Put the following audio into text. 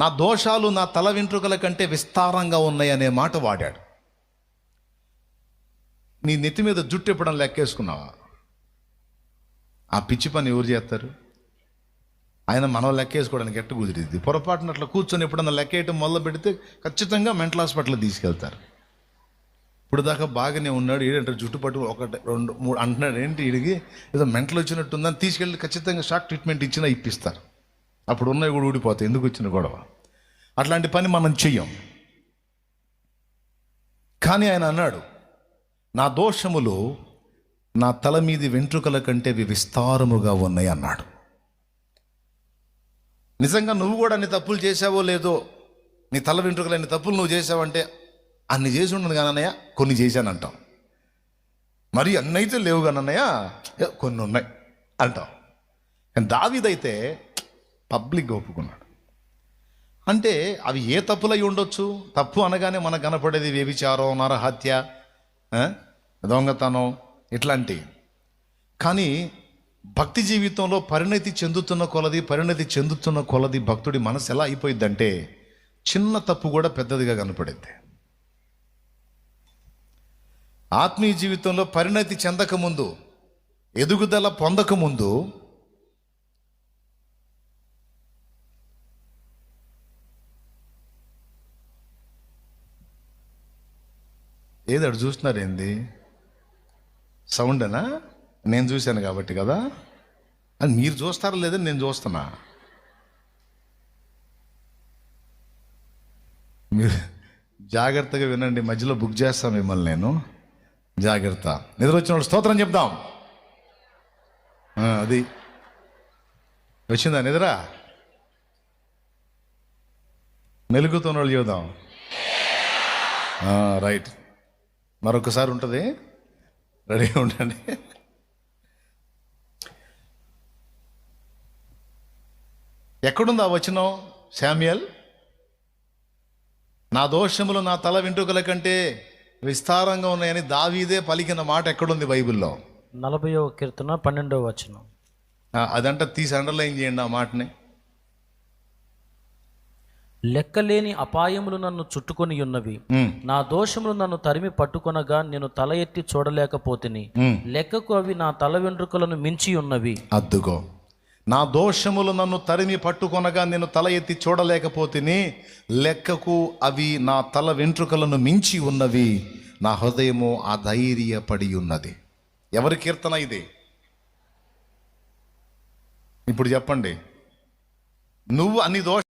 నా దోషాలు నా తల వెంట్రుకల కంటే విస్తారంగా ఉన్నాయి అనే మాట వాడాడు. నీ నెత్తి మీద జుట్టు ఎప్పుడన్నా లెక్కేసుకున్నావా? ఆ పిచ్చి పని ఎవరు చేస్తారు? ఆయన మనం లెక్కేసుకోవడానికి ఎట్ట కుదిరిద్ది? పొరపాటున అట్లా కూర్చొని ఎప్పుడన్నా లెక్కేయటం మొదలు పెడితే ఖచ్చితంగా మెంటల్ హాస్పిటల్ తీసుకెళ్తారు. ఇప్పుడు దాకా బాగానే ఉన్నాడు, ఏంటంటే జుట్టు పట్టు 1 2 3 అంటున్నాడు, ఏంటి వీడికి ఏదో మెంటల్ వచ్చినట్టుందని తీసుకెళ్ళి ఖచ్చితంగా షాక్ ట్రీట్మెంట్ ఇచ్చినా ఇప్పిస్తారు. అప్పుడు ఉన్నవి కూడా ఊడిపోతాయి. ఎందుకు వచ్చిన గొడవ? అట్లాంటి పని మనం చెయ్యం. కానీ ఆయన అన్నాడు, నా దోషములు నా తల మీది వెంట్రుకల కంటే విస్తారముగా ఉన్నాయి అన్నాడు. నిజంగా నువ్వు కూడా అన్ని తప్పులు చేసావో లేదో, నీ తల వెంట్రుకలు అన్ని తప్పులు నువ్వు చేసావంటే అన్ని చేసి ఉండదు కానన్నయ్య, కొన్ని చేశానంటాం. మరి అన్నైతే లేవు కానన్నయ్య, కొన్ని ఉన్నాయి అంటాం. కానీ దావీదైతే పబ్లిక్గా ఒప్పుకున్నాడు. అంటే అవి ఏ తప్పులై ఉండొచ్చు? తప్పు అనగానే మనకు కనపడేది వ్యభిచారం, నరహత్య, దొంగతనం, ఇట్లాంటివి. కానీ భక్తి జీవితంలో పరిణతి చెందుతున్న కొలది భక్తుడి మనసు ఎలా అయిపోయిందంటే చిన్న తప్పు కూడా పెద్దదిగా కనపడింది. ఆత్మీయ జీవితంలో పరిణతి చెందకముందు, ఎదుగుదల పొందకముందు ఏది అటు చూస్తున్నారేంది? సౌండేనా? నేను చూశాను కాబట్టి కదా. అది మీరు చూస్తారా లేదని నేను చూస్తున్నా. మీరు జాగ్రత్తగా వినండి, మధ్యలో బుక్ చేస్తాను మిమ్మల్ని నేను. జాగ్రత్త. నిద్ర వచ్చిన వాళ్ళు స్తోత్రం చెప్దాం. అది వచ్చిందా నిద్ర? మెలుగుతున్న వాళ్ళు చెబుదాం. రైట్. మరొకసారి ఉంటుంది, రెడీగా ఉండండి. ఎక్కడుంది ఆ వచనం? శామ్యూయల్, నా దోషములు నా తల వెంట్రుకల కంటే విస్తారంగా ఉన్నాయని దావీదే పలికిన మాట ఎక్కడుంది బైబిల్లో? 40వ కీర్తన 12వ వచనం. అదంటే తీసి అండర్లైన్ చేయండి ఆ మాటని. లెక్కలేని అపాయములు నన్ను చుట్టుకొని ఉన్నవి, నా దోషములు నన్ను తరిమి పట్టుకొనగా నేను తల ఎత్తి చూడలేకపోతిని. లెక్కకు అవి నా తల వెంట్రుకలను మించి ఉన్నవి. అద్దుకో, నా దోషములు నన్ను తరిమి పట్టుకొనగా నేను తల ఎత్తి చూడలేకపోతిని, లెక్కకు అవి నా తల వెంట్రుకలను మించి ఉన్నవి, నా హృదయము అధైర్యపడి ఉన్నది. ఎవరి కీర్తన ఇది? ఇప్పుడు చెప్పండి. నువ్వు అన్ని దోష